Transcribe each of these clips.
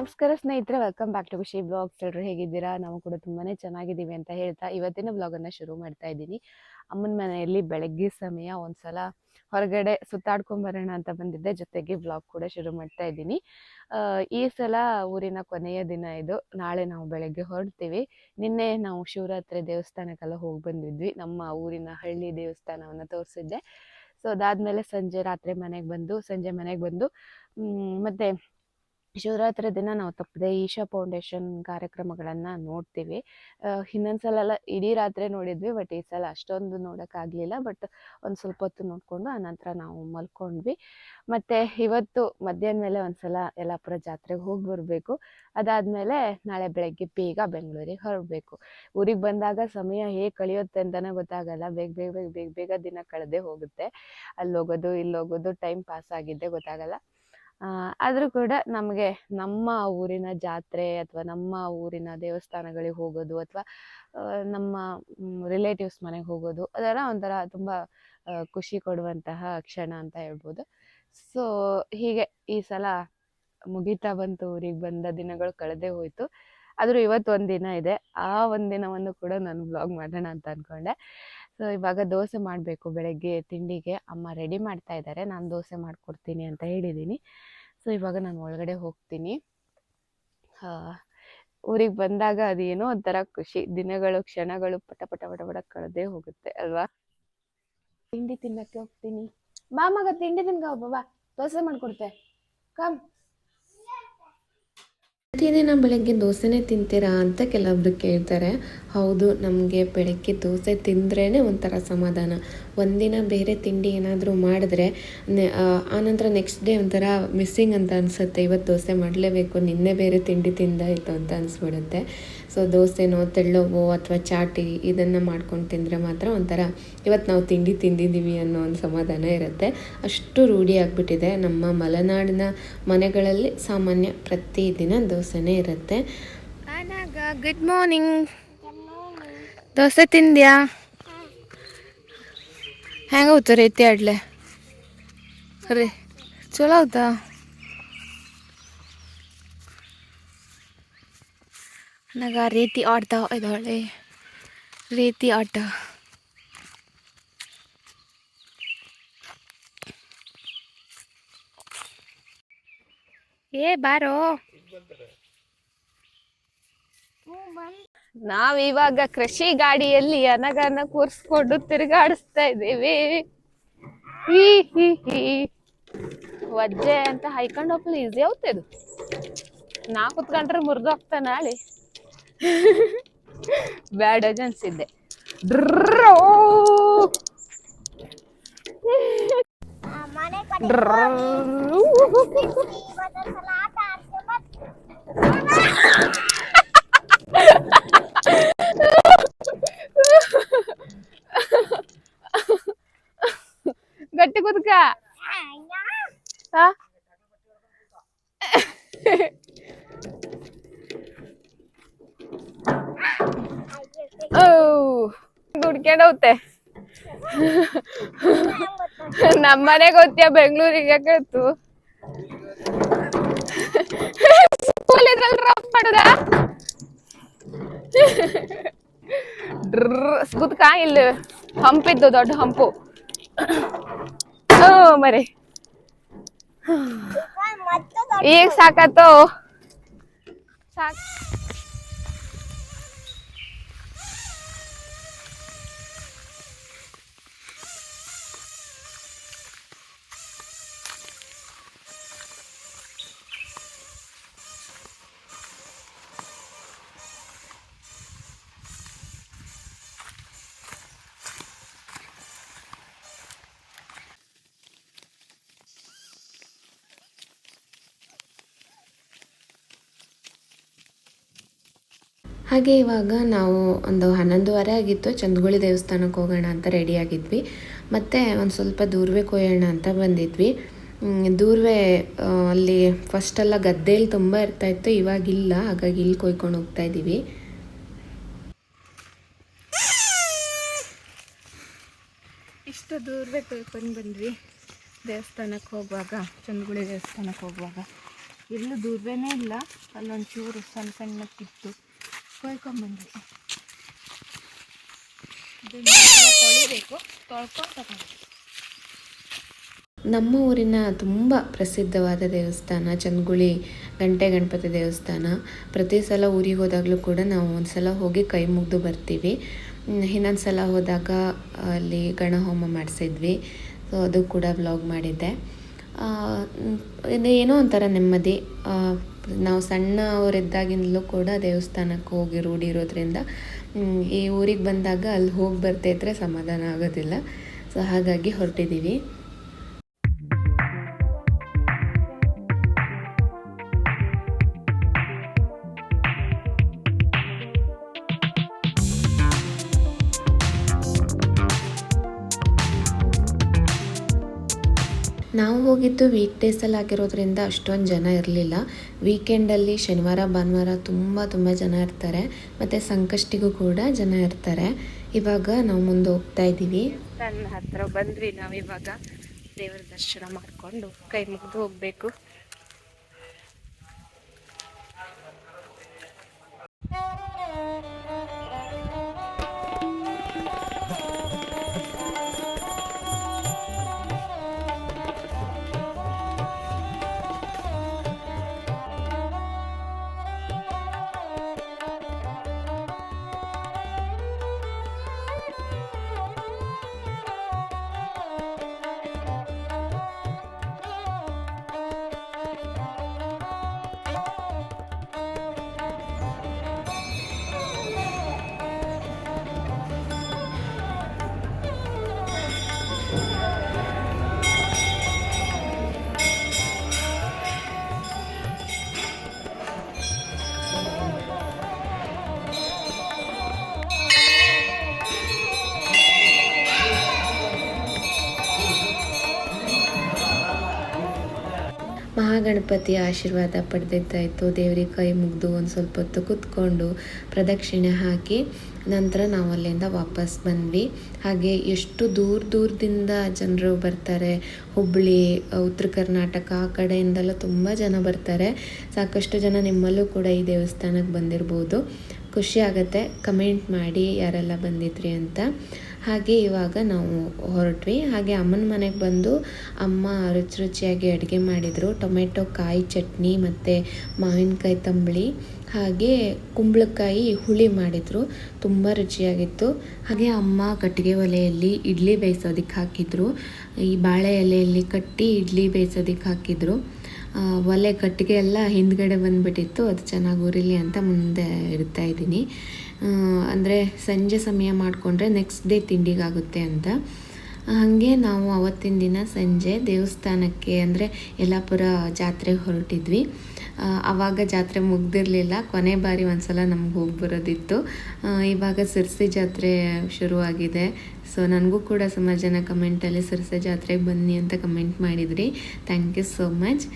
ನಮಸ್ಕಾರ ಸ್ನೇಹಿತರೆ, welcome back to ಖುಷಿ ಬ್ಲಾಗ್ಸ್. ಎಲ್ಲರೂ ಹೇಗಿದ್ದೀರಾ? ನಾವು ಕೂಡ ತುಂಬಾನೇ ಚೆನ್ನಾಗಿದ್ದೀವಿ ಅಂತ ಹೇಳ್ತಾ ಇವತ್ತಿನ ಬ್ಲಾಗನ್ನು ಶುರು ಮಾಡ್ತಾ ಇದ್ದೀನಿ. ಅಮ್ಮನ ಮನೆಯಲ್ಲಿ ಬೆಳಗ್ಗೆ ಸಮಯ ಒಂದ್ಸಲ ಹೊರಗಡೆ ಸುತ್ತಾಡ್ಕೊಂಬರೋಣ ಅಂತ ಬಂದಿದ್ದೆ, ಜೊತೆಗೆ ಬ್ಲಾಗ್ ಕೂಡ ಶುರು ಮಾಡ್ತಾ ಇದ್ದೀನಿ. ಈ ಸಲ ಊರಿನ ಕೊನೆಯ ದಿನ ಇದು. ನಾಳೆ ನಾವು ಬೆಳಗ್ಗೆ ಹೊರಡ್ತೀವಿ. ನಿನ್ನೆ ನಾವು ಶಿವರಾತ್ರಿ ದೇವಸ್ಥಾನಕ್ಕೆಲ್ಲ ಹೋಗಿ ಬಂದಿದ್ವಿ. ನಮ್ಮ ಊರಿನ ಹಳ್ಳಿ ದೇವಸ್ಥಾನವನ್ನು ತೋರಿಸಿದ್ದೆ. ಸೊ ಅದಾದ್ಮೇಲೆ ಸಂಜೆ ಮನೆಗೆ ಬಂದು ಮತ್ತೆ ಶಿವರಾತ್ರಿ ದಿನ ನಾವು ತಪ್ಪದೆ ಈಶಾ ಫೌಂಡೇಶನ್ ಕಾರ್ಯಕ್ರಮಗಳನ್ನು ನೋಡ್ತೀವಿ. ಇನ್ನೊಂದ್ಸಲ ಎಲ್ಲ ಇಡೀ ರಾತ್ರಿ ನೋಡಿದ್ವಿ, ಬಟ್ ಈ ಸಲ ಅಷ್ಟೊಂದು ನೋಡೋಕ್ಕಾಗಲಿಲ್ಲ. ಬಟ್ ಒಂದು ಸ್ವಲ್ಪ ಹೊತ್ತು ನೋಡಿಕೊಂಡು ಆನಂತರ ನಾವು ಮಲ್ಕೊಂಡ್ವಿ. ಮತ್ತು ಇವತ್ತು ಮಧ್ಯಾಹ್ನ ಮೇಲೆ ಒಂದ್ಸಲ ಯಲ್ಲಾಪುರ ಜಾತ್ರೆಗೆ ಹೋಗಿ ಬರಬೇಕು. ಅದಾದಮೇಲೆ ನಾಳೆ ಬೆಳಗ್ಗೆ ಬೇಗ ಬೆಂಗಳೂರಿಗೆ ಹೊರಡಬೇಕು. ಊರಿಗೆ ಬಂದಾಗ ಸಮಯ ಹೇಗೆ ಕಳೆಯುತ್ತೆ ಅಂತಲೇ ಗೊತ್ತಾಗಲ್ಲ. ಬೇಗ ದಿನ ಕಳೆದೇ ಹೋಗುತ್ತೆ. ಅಲ್ಲೋಗೋದು ಇಲ್ಲೋಗೋದು ಟೈಮ್ ಪಾಸ್ ಆಗಿದ್ದೇ ಗೊತ್ತಾಗಲ್ಲ. ಆದರೂ ಕೂಡ ನಮಗೆ ನಮ್ಮ ಊರಿನ ಜಾತ್ರೆ ಅಥವಾ ನಮ್ಮ ಊರಿನ ದೇವಸ್ಥಾನಗಳಿಗೆ ಹೋಗೋದು ಅಥವಾ ನಮ್ಮ ರಿಲೇಟಿವ್ಸ್ ಮನೆಗೆ ಹೋಗೋದು ಅದೆಲ್ಲ ಒಂಥರ ತುಂಬ ಖುಷಿ ಕೊಡುವಂತಹ ಕ್ಷಣ ಅಂತ ಹೇಳ್ಬೋದು. ಸೊ ಹೀಗೆ ಈ ಸಲ ಮುಗೀತಾ ಬಂತು. ಊರಿಗೆ ಬಂದ ದಿನಗಳು ಕಳೆದೇ ಹೋಯಿತು. ಆದರೂ ಇವತ್ತು ಒಂದಿನ ಇದೆ. ಆ ಒಂದಿನವನ್ನು ಕೂಡ ನಾನು ಬ್ಲಾಗ್ ಮಾಡೋಣ ಅಂತ ಅಂದ್ಕೊಂಡೆ. ಸೊ ಇವಾಗ ದೋಸೆ ಮಾಡಬೇಕು. ಬೆಳಗ್ಗೆ ತಿಂಡಿಗೆ ಅಮ್ಮ ರೆಡಿ ಮಾಡ್ತಾ ಇದ್ದಾರೆ. ನಾನು ದೋಸೆ ಮಾಡಿಕೊಡ್ತೀನಿ ಅಂತ ಹೇಳಿದ್ದೀನಿ. ಸೊ ಇವಾಗ ನಾನು ಒಳಗಡೆ ಹೋಗ್ತೀನಿ. ಊರಿಗೆ ಬಂದಾಗ ಅದೇನೋ ಒಂಥರ ಖುಷಿ. ದಿನಗಳು ಕ್ಷಣಗಳು ಪಟ ಪಟ ಪಟ ಪಟ ಕಳೆದೇ ಹೋಗುತ್ತೆ ಅಲ್ವಾ. ತಿಂಡಿ ತಿನ್ನಕ್ಕೆ ಹೋಗ್ತೀನಿ. ಬಾ ಮಗ, ತಿಂಡಿ ತಿನ್ಕ ಒಬ್ಬ, ಬಾ ದೋಸೆ ಮಾಡಿಕೊಡ್ತೆ, ಕಮ್. ಪ್ರತಿದಿನ ಬೆಳಗ್ಗೆ ದೋಸೆನೇ ತಿಂತೀರಾ ಅಂತ ಕೆಲವೊಬ್ರು ಕೇಳ್ತಾರೆ. ಹೌದು, ನಮಗೆ ಬೆಳಗ್ಗೆ ದೋಸೆ ತಿಂದ್ರೇ ಒಂಥರ ಸಮಾಧಾನ. ಒಂದಿನ ಬೇರೆ ತಿಂಡಿ ಏನಾದರೂ ಮಾಡಿದ್ರೆ ಆನಂತರ ನೆಕ್ಸ್ಟ್ ಡೇ ಒಂಥರ ಮಿಸ್ಸಿಂಗ್ ಅಂತ ಅನಿಸುತ್ತೆ. ಇವತ್ತು ದೋಸೆ ಮಾಡಲೇಬೇಕು, ನಿನ್ನೆ ಬೇರೆ ತಿಂಡಿ ತಿಂದಾಯಿತು ಅಂತ ಅನಿಸ್ಬಿಡುತ್ತೆ. ಸೊ ದೋಸೆನೋ ತೆಳ್ಳವೋ ಅಥವಾ ಚಾಟಿ ಇದನ್ನು ಮಾಡ್ಕೊಂಡು ತಿಂದರೆ ಮಾತ್ರ ಒಂಥರ ಇವತ್ತು ನಾವು ತಿಂಡಿ ತಿಂದಿದ್ದೀವಿ ಅನ್ನೋ ಒಂದು ಸಮಾಧಾನ ಇರುತ್ತೆ. ಅಷ್ಟು ರೂಢಿ ಆಗಿಬಿಟ್ಟಿದೆ. ನಮ್ಮ ಮಲೆನಾಡಿನ ಮನೆಗಳಲ್ಲಿ ಸಾಮಾನ್ಯ ಪ್ರತಿದಿನ ದೋಸೆನೇ ಇರುತ್ತೆ. Good morning. ದೋಸೆ ತಿಂದ್ಯಾ? ಹೆಂಗೆ ಹೋಗ್ತಾ ರೀತಿ ಆಡ್ಲೆ ರೀ? ಚಲೋ ಹೌದಾ? ನನಗೆ ರೀತಿ ಆಡ್ತಾ ಇದ್ದಾಳೆ. ರೀತಿ ಆಟ ಬಾರೋ. ನಾವಿವಾಗ ಕೃಷಿ ಗಾಡಿಯಲ್ಲಿ ಅನಗನ ಕೂರಿಸ್ಕೊಂಡು ತಿರುಗಾಡಿಸ್ತಾ ಇದ್ದೀವಿ. ವಜ್ಜೆ ಅಂತ ಹೈಕೊಂಡು ಹೋಗ್ಲಿ ಈಸಿ ಹೋಗ್ತದು. ನಾ ಕುತ್ಕೊಂಡ್ರೆ ಮುರಿದೋಗ್ತಾ ನಾಳೆ. ಬ್ಯಾಡ ಅನ್ಸಿದ್ದೆ. ಗಟ್ಟಿ ಕುದ್ಕ. ದುಡ್ಕೊಂಡು ಹೋಗ್ತೆ. ನಮ್ಮನೆ ಗೊತ್ತ್ಯಾ ಬೆಂಗಳೂರಿಗೆ ಯಾಕತ್ತು ಕುದ್ಕ. ಇಲ್ಲಿ ಹಂಪಿದ್ದು ದೊಡ್ಡ ಹಂಪು. ಮರಿ ಈಗ ಸಾಕತ್ತು. ಸಾಕ್. ಹಾಗೆ ಇವಾಗ ನಾವು ಒಂದು 11:30 ಆಗಿತ್ತು. ಚಂದ್ಗುಳಿ ದೇವಸ್ಥಾನಕ್ಕೆ ಹೋಗೋಣ ಅಂತ ರೆಡಿಯಾಗಿದ್ವಿ. ಮತ್ತು ಒಂದು ಸ್ವಲ್ಪ ದೂರ್ವೆ ಕೊಯ್ಯೋಣ ಅಂತ ಬಂದಿದ್ವಿ. ದೂರ್ವೆ ಅಲ್ಲಿ ಫಸ್ಟೆಲ್ಲ ಗದ್ದೆಯಲ್ಲಿ ತುಂಬ ಇರ್ತಾಯಿತ್ತು, ಇವಾಗಿಲ್ಲ. ಹಾಗಾಗಿ ಇಲ್ಲಿ ಕೊಯ್ಕೊಂಡು ಹೋಗ್ತಾ ಇದ್ದೀವಿ. ಇಷ್ಟು ದೂರ್ವೆ ಕೊಯ್ಕೊಂಡು ಬಂದ್ವಿ ದೇವಸ್ಥಾನಕ್ಕೆ ಹೋಗುವಾಗ, ಚಂದ್ಗುಳಿ ದೇವಸ್ಥಾನಕ್ಕೆ ಹೋಗುವಾಗ. ಎಲ್ಲೂ ದೂರವೇನೇ ಇಲ್ಲ. ಅಲ್ಲೊಂಚೂರು ಸಣ್ಣ ಸಣ್ಣ ಕಿತ್ತು ಕೊಯ್ಕೊಂಬಂದ್ವಿ. ತೊಳಿಬೇಕು, ತೊಳ್ಕೊಂಡು ತಗೊಂಡು. ನಮ್ಮ ಊರಿನ ತುಂಬ ಪ್ರಸಿದ್ಧವಾದ ದೇವಸ್ಥಾನ ಚನ್ನಗುಳಿ ಗಂಟೆ ಗಣಪತಿ ದೇವಸ್ಥಾನ. ಪ್ರತಿ ಸಲ ಊರಿಗೆ ಹೋದಾಗಲೂ ಕೂಡ ನಾವು ಒಂದು ಸಲ ಹೋಗಿ ಕೈ ಮುಗಿದು ಬರ್ತೀವಿ. ಇನ್ನೊಂದು ಸಲ ಹೋದಾಗ ಅಲ್ಲಿ ಗಣಹೋಮ ಮಾಡಿಸಿದ್ವಿ. ಸೊ ಅದು ಕೂಡ ವ್ಲಾಗ್ ಮಾಡಿದ್ದೆ. ಏನೋ ಒಂಥರ ನೆಮ್ಮದಿ. ನಾವು ಸಣ್ಣವರಿದ್ದಾಗಿಂದಲೂ ಕೂಡ ದೇವಸ್ಥಾನಕ್ಕೆ ಹೋಗಿ ರೂಢಿ ಇರೋದ್ರಿಂದ ಈ ಊರಿಗೆ ಬಂದಾಗ ಅಲ್ಲಿ ಹೋಗಿ ಬರ್ತಾ ಇದ್ದರೆ ಸಮಾಧಾನ ಆಗೋದಿಲ್ಲ. ಸೊ ಹಾಗಾಗಿ ಹೊರಟಿದ್ದೀವಿ. ನಾವು ಹೋಗಿದ್ದು ವೀಕ್ ಡೇಸಲ್ಲಿ ಆಗಿರೋದ್ರಿಂದ ಅಷ್ಟೊಂದು ಜನ ಇರಲಿಲ್ಲ. ವೀಕೆಂಡಲ್ಲಿ ಶನಿವಾರ ಭಾನುವಾರ ತುಂಬ ಜನ ಇರ್ತಾರೆ. ಮತ್ತು ಸಂಕಷ್ಟಿಗೂ ಕೂಡ ಜನ ಇರ್ತಾರೆ. ಇವಾಗ ನಾವು ಮುಂದೆ ಹೋಗ್ತಾ ಇದ್ದೀವಿ. ನನ್ನ ಹತ್ರ ಬಂದ್ವಿ. ನಾವಿವಾಗ ದೇವರ ದರ್ಶನ ಮಾಡಿಕೊಂಡು ಕೈ ಮುಗಿದು ಹೋಗಬೇಕು. ಮಹಾಗಣಪತಿಯ ಆಶೀರ್ವಾದ ಪಡೆದಿದ್ದಾಯಿತು. ದೇವರಿಗೆ ಕೈ ಮುಗಿದು ಒಂದು ಸ್ವಲ್ಪ ಹೊತ್ತು ಕೂತ್ಕೊಂಡು ಪ್ರದಕ್ಷಿಣೆ ಹಾಕಿ ನಂತರ ನಾವು ಅಲ್ಲಿಂದ ವಾಪಸ್ ಬಂದ್ವಿ. ಹಾಗೆ ಎಷ್ಟು ದೂರದಿಂದ ಜನರು ಬರ್ತಾರೆ. ಹುಬ್ಬಳ್ಳಿ, ಉತ್ತರ ಕರ್ನಾಟಕ ಆ ಕಡೆಯಿಂದೆಲ್ಲ ತುಂಬ ಜನ ಬರ್ತಾರೆ. ಸಾಕಷ್ಟು ಜನ ನಿಮ್ಮಲ್ಲೂ ಕೂಡ ಈ ದೇವಸ್ಥಾನಕ್ಕೆ ಬಂದಿರ್ಬೋದು. ಖುಷಿ ಆಗುತ್ತೆ. ಕಮೆಂಟ್ ಮಾಡಿ ಯಾರೆಲ್ಲ ಬಂದಿದ್ರಿ ಅಂತ. ಹಾಗೆ ಇವಾಗ ನಾವು ಹೊರಟ್ವಿ. ಹಾಗೆ ಅಮ್ಮನ ಮನೆಗೆ ಬಂದು ಅಮ್ಮ ರುಚಿಯಾಗಿ ಅಡುಗೆ ಮಾಡಿದರು. ಟೊಮೆಟೊ ಕಾಯಿ ಚಟ್ನಿ ಮತ್ತು ಮಾವಿನಕಾಯಿ ತಂಬಳಿ ಹಾಗೆ ಕುಂಬಳಕಾಯಿ ಹುಳಿ ಮಾಡಿದರು. ತುಂಬ ರುಚಿಯಾಗಿತ್ತು. ಹಾಗೆ ಅಮ್ಮ ಕಟ್ಟಿಗೆ ಒಲೆಯಲ್ಲಿ ಇಡ್ಲಿ ಬೇಯಿಸೋದಕ್ಕೆ ಹಾಕಿದರು. ಈ ಬಾಳೆ ಎಲೆಯಲ್ಲಿ ಕಟ್ಟಿ ಇಡ್ಲಿ ಬೇಯಿಸೋದಕ್ಕೆ ಹಾಕಿದರು. ಒಲೆ ಕಟ್ಟಿಗೆ ಎಲ್ಲ ಹಿಂದ್ಗಡೆ ಬಂದುಬಿಟ್ಟಿತ್ತು. ಅದು ಚೆನ್ನಾಗಿ ಉರಿಲಿ ಅಂತ ಮುಂದೆ ಇಡ್ತಾ ಇದ್ದೀನಿ. ಅಂದರೆ ಸಂಜೆ ಸಮಯ ಮಾಡಿಕೊಂಡ್ರೆ ನೆಕ್ಸ್ಟ್ ಡೇ ತಿಂಡಿಗಾಗುತ್ತೆ ಅಂತ. ಹಾಗೆ ನಾವು ಅವತ್ತಿನ ದಿನ ಸಂಜೆ ದೇವಸ್ಥಾನಕ್ಕೆ ಅಂದರೆ ಯಲ್ಲಾಪುರ ಜಾತ್ರೆಗೆ ಹೊರಟಿದ್ವಿ. ಆವಾಗ ಜಾತ್ರೆ ಮುಗ್ದಿರಲಿಲ್ಲ. ಕೊನೆ ಬಾರಿ ಒಂದು ಸಲ ನಮ್ಗೆ ಹೋಗಿ ಬರೋದಿತ್ತು. ಇವಾಗ ಸಿರ್ಸಿ ಜಾತ್ರೆ ಶುರುವಾಗಿದೆ. ಸೊ ನನಗೂ ಕೂಡ ಸುಮಾರು ಜನ ಕಮೆಂಟಲ್ಲಿ ಸಿರ್ಸಿ ಜಾತ್ರೆಗೆ ಬನ್ನಿ ಅಂತ ಕಮೆಂಟ್ ಮಾಡಿದ್ರಿ. Thank you so much.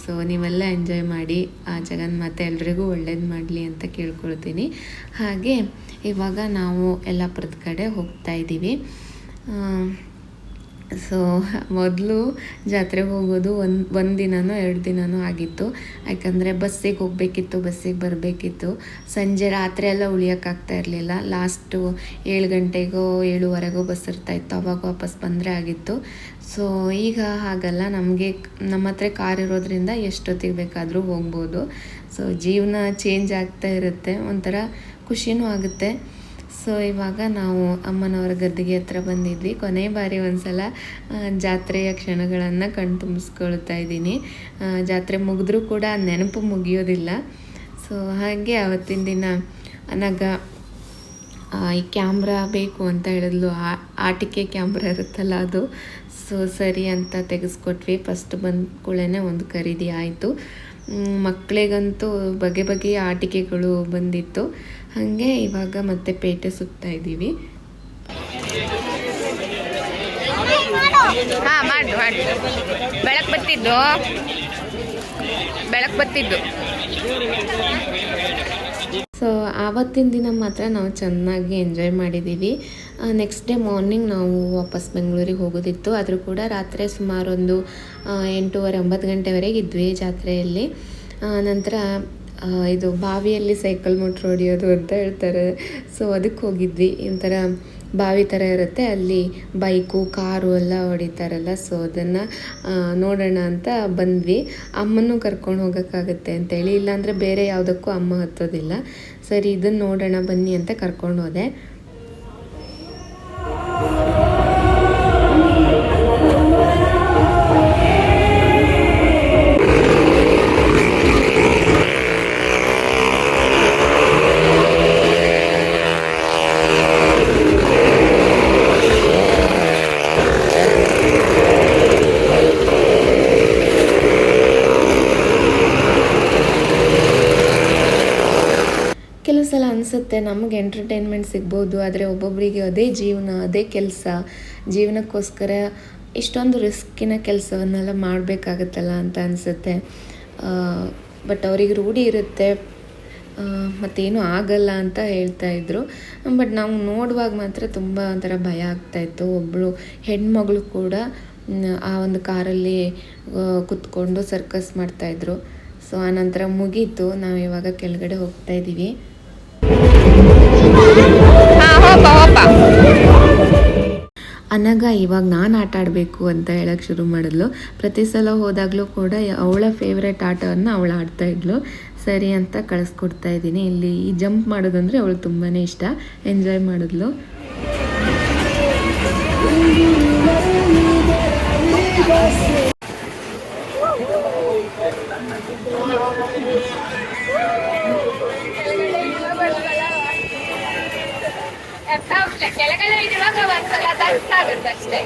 So ನೀವೆಲ್ಲ ಎಂಜಾಯ್ ಮಾಡಿ, ಆ ಜಗನ್ಮಾತೆ ಎಲ್ರಿಗೂ ಒಳ್ಳೇದು ಮಾಡಲಿ ಅಂತ ಕೇಳ್ಕೊಳ್ತೀನಿ. ಹಾಗೆ ಇವಾಗ ನಾವು ಯಲ್ಲಾಪುರದ ಕಡೆ ಹೋಗ್ತಾ ಇದ್ದೀವಿ. ಸೊ ಮೊದಲು ಜಾತ್ರೆಗೆ ಹೋಗೋದು ಒಂದು ದಿನನೋ 2 ದಿನನೋ ಆಗಿತ್ತು. ಯಾಕಂದರೆ ಬಸ್ಸಿಗೆ ಹೋಗಬೇಕಿತ್ತು, ಬಸ್ಸಿಗೆ ಬರಬೇಕಿತ್ತು. ಸಂಜೆ ರಾತ್ರಿ ಎಲ್ಲ ಉಳಿಯೋಕ್ಕಾಗ್ತಾ ಇರಲಿಲ್ಲ. ಲಾಸ್ಟು 7 ಗಂಟೆಗೋ 7:15ಗೋ ಬಸ್ ಇರ್ತಾಯಿತ್ತು. ಅವಾಗ ವಾಪಸ್ ಬಂದರೆ ಆಗಿತ್ತು. ಸೊ ಈಗ ಹಾಗಲ್ಲ. ನಮ್ಮ ಹತ್ರ ಕಾರ್ ಇರೋದ್ರಿಂದ ಎಷ್ಟೊತ್ತಿಗೆ ಬೇಕಾದರೂ ಹೋಗ್ಬೋದು. ಸೊ ಜೀವನ ಚೇಂಜ್ ಆಗ್ತಾ ಇರುತ್ತೆ. ಒಂಥರ ಖುಷಿನೂ ಆಗುತ್ತೆ. ಸೊ ಇವಾಗ ನಾವು ಅಮ್ಮನವರ ಗದ್ದಿಗೆ ಹತ್ರ ಬಂದಿದ್ವಿ. ಕೊನೆ ಬಾರಿ ಒಂದು ಸಲ ಜಾತ್ರೆಯ ಕ್ಷಣಗಳನ್ನು ಕಣ್ತುಂಬಿಸ್ಕೊಳ್ತಾ ಇದ್ದೀನಿ. ಜಾತ್ರೆ ಮುಗಿದ್ರೂ ಕೂಡ ನೆನಪು ಮುಗಿಯೋದಿಲ್ಲ. ಸೊ ಹಾಗೆ ಅವತ್ತಿನ ದಿನ ಅನಗ ಈ ಕ್ಯಾಮ್ರಾ ಬೇಕು ಅಂತ ಹೇಳಿದ್ಲು. ಆಟಿಕೆ ಕ್ಯಾಮ್ರಾ ಇರುತ್ತಲ್ಲ ಅದು. ಸೊ ಸರಿ ಅಂತ ತೆಗೆಸ್ಕೊಟ್ವಿ. ಫಸ್ಟ್ ಬಂದ ಕೂಡಲೇ ಒಂದು ಖರೀದಿ ಆಯಿತು. ಮಕ್ಕಳಿಗಂತೂ ಬಗೆಯ ಆಟಿಕೆಗಳು ಬಂದಿತ್ತು. ಹಾಗೆ ಇವಾಗ ಮತ್ತೆ ಪೇಟೆ ಸುತ್ತಾ ಇದ್ದೀವಿ. ಮಾಡಿ ಬೆಳಕು ಬತ್ತಿದ್ದು ಸೊ ಆವತ್ತಿನ ದಿನ ಮಾತ್ರ ನಾವು ಚೆನ್ನಾಗಿ ಎಂಜಾಯ್ ಮಾಡಿದ್ದೀವಿ. ನೆಕ್ಸ್ಟ್ ಡೇ ಮಾರ್ನಿಂಗ್ ನಾವು ವಾಪಸ್ ಬೆಂಗಳೂರಿಗೆ ಹೋಗೋದಿತ್ತು. ಆದರೂ ಕೂಡ ರಾತ್ರಿ ಸುಮಾರು ಒಂದು 8:30-9 ಗಂಟೆವರೆಗೆ ಇದ್ವಿ ಜಾತ್ರೆಯಲ್ಲಿ. ನಂತರ ಇದು ಬಾವಿಯಲ್ಲಿ ಸೈಕಲ್ ಮೋಟ್ರ್ ಹೊಡಿಯೋದು ಅಂತ ಹೇಳ್ತಾರೆ. ಸೊ ಅದಕ್ಕೆ ಹೋಗಿದ್ವಿ. ಒಂಥರ ಬಾವಿ ಥರ ಇರುತ್ತೆ, ಅಲ್ಲಿ ಬೈಕು ಕಾರು ಎಲ್ಲ ಹೊಡಿತಾರಲ್ಲ, ಸೊ ಅದನ್ನು ನೋಡೋಣ ಅಂತ ಬಂದ್ವಿ. ಅಮ್ಮನೂ ಕರ್ಕೊಂಡು ಹೋಗೋಕ್ಕಾಗುತ್ತೆ ಅಂತೇಳಿ, ಇಲ್ಲಾಂದರೆ ಬೇರೆ ಯಾವುದಕ್ಕೂ ಅಮ್ಮ ಹತ್ತೋದಿಲ್ಲ. ಸರಿ ಇದನ್ನು ನೋಡೋಣ ಬನ್ನಿ ಅಂತ ಕರ್ಕೊಂಡು ಹೋದೆ. ಕೆಲವು ಸಲ ಅನಿಸುತ್ತೆ ನಮಗೆ ಎಂಟರ್ಟೈನ್ಮೆಂಟ್ ಸಿಗ್ಬೋದು, ಆದರೆ ಒಬ್ಬೊಬ್ಬರಿಗೆ ಅದೇ ಜೀವನ, ಅದೇ ಕೆಲಸ, ಜೀವನಕ್ಕೋಸ್ಕರ ಇಷ್ಟೊಂದು ರಿಸ್ಕಿನ ಕೆಲಸವನ್ನೆಲ್ಲ ಮಾಡಬೇಕಾಗತ್ತಲ್ಲ ಅಂತ ಅನಿಸುತ್ತೆ. ಬಟ್ ಅವ್ರಿಗೆ ರೂಢಿ ಇರುತ್ತೆ, ಮತ್ತೇನು ಆಗಲ್ಲ ಅಂತ ಹೇಳ್ತಾಯಿದ್ರು. ಬಟ್ ನಾವು ನೋಡುವಾಗ ಮಾತ್ರ ತುಂಬ ಒಂಥರ ಭಯ ಆಗ್ತಾಯಿತ್ತು. ಒಬ್ಬಳು ಹೆಣ್ಮಗಳು ಕೂಡ ಆ ಒಂದು ಕಾರಲ್ಲಿ ಕುತ್ಕೊಂಡು ಸರ್ಕಸ್ ಮಾಡ್ತಾಯಿದ್ರು. ಸೊ ಆನಂತರ ಮುಗೀತು, ನಾವು ಇವಾಗ ಕೆಳಗಡೆ ಹೋಗ್ತಾ ಇದ್ದೀವಿ. ಅನಗ ಇವಾಗ ನಾನು ಆಟ ಆಡಬೇಕು ಅಂತ ಹೇಳಕ್ಕೆ ಶುರು ಮಾಡಿದ್ಲು. ಪ್ರತಿ ಸಲ ಹೋದಾಗಲೂ ಕೂಡ ಅವಳ ಫೇವ್ರೆಟ್ ಆಟವನ್ನು ಅವಳು ಆಡ್ತಾಯಿದ್ಲು. ಸರಿ ಅಂತ ಕಳಿಸ್ಕೊಡ್ತಾ ಇದ್ದೀನಿ. ಇಲ್ಲಿ ಈ ಜಂಪ್ ಮಾಡೋದಂದರೆ ಅವಳು ತುಂಬಾ ಇಷ್ಟ, ಎಂಜಾಯ್ ಮಾಡಿದ್ಲು. ಕೆಳಗಡೆ ಇರುವಾಗ ಒಂದ್ಸಲ ದಟ್ಟಾಗುತ್ತಷ್ಟೇ.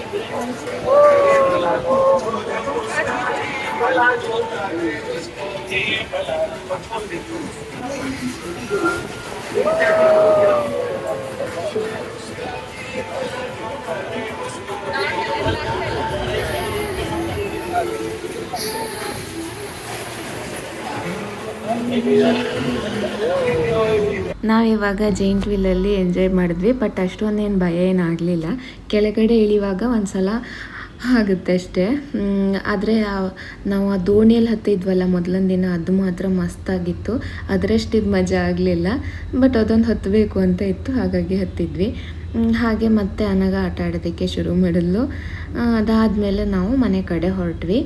ನಾವಿವಾಗ ಜೈಂಟ್ ವೀಲಲ್ಲಿ ಎಂಜಾಯ್ ಮಾಡಿದ್ವಿ. ಬಟ್ ಅಷ್ಟೊಂದೇನು ಭಯ ಏನು ಆಗಲಿಲ್ಲ. ಕೆಳಗಡೆ ಇಳಿಯುವಾಗ ಒಂದು ಸಲ ಆಗುತ್ತೆ ಅಷ್ಟೇ. ಆದರೆ ನಾವು ಆ ದೋಣಿಯಲ್ಲಿ ಹತ್ತಿದ್ವಲ್ಲ ಮೊದಲನೇ ದಿನ, ಅದು ಮಾತ್ರ ಮಸ್ತಾಗಿತ್ತು. ಅದರಷ್ಟಿದು ಮಜಾ ಆಗಲಿಲ್ಲ. ಬಟ್ ಅದೊಂದು ಹತ್ತಬೇಕು ಅಂತ ಇತ್ತು, ಹಾಗಾಗಿ ಹತ್ತಿದ್ವಿ. ಹಾಗೆ ಮತ್ತೆ ಅನಗ ಆಟ ಆಡೋದಕ್ಕೆ ಶುರು ಮಾಡಿದ್ಲು. ಅದಾದಮೇಲೆ ನಾವು ಮನೆ ಕಡೆ ಹೊರಟ್ವಿ.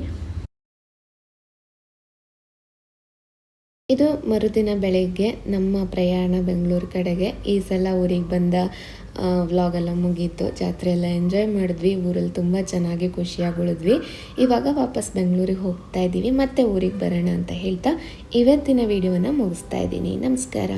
ಇದು ಮರುದಿನ ಬೆಳಗ್ಗೆ ನಮ್ಮ ಪ್ರಯಾಣ ಬೆಂಗಳೂರು ಕಡೆಗೆ. ಈ ಸಲ ಊರಿಗೆ ಬಂದ ವ್ಲಾಗೆಲ್ಲ ಮುಗೀತು. ಜಾತ್ರೆ ಎಲ್ಲ ಎಂಜಾಯ್ ಮಾಡಿದ್ವಿ. ಊರಲ್ಲಿ ತುಂಬ ಚೆನ್ನಾಗಿ ಖುಷಿಯಾಗಿ ಉಳಿದ್ವಿ. ಇವಾಗ ವಾಪಸ್ ಬೆಂಗಳೂರಿಗೆ ಹೋಗ್ತಾ ಇದ್ದೀವಿ. ಮತ್ತೆ ಊರಿಗೆ ಬರೋಣ ಅಂತ ಹೇಳ್ತಾ ಇವತ್ತಿನ ವಿಡಿಯೋನ ಮುಗಿಸ್ತಾ ಇದ್ದೀನಿ. ನಮಸ್ಕಾರ.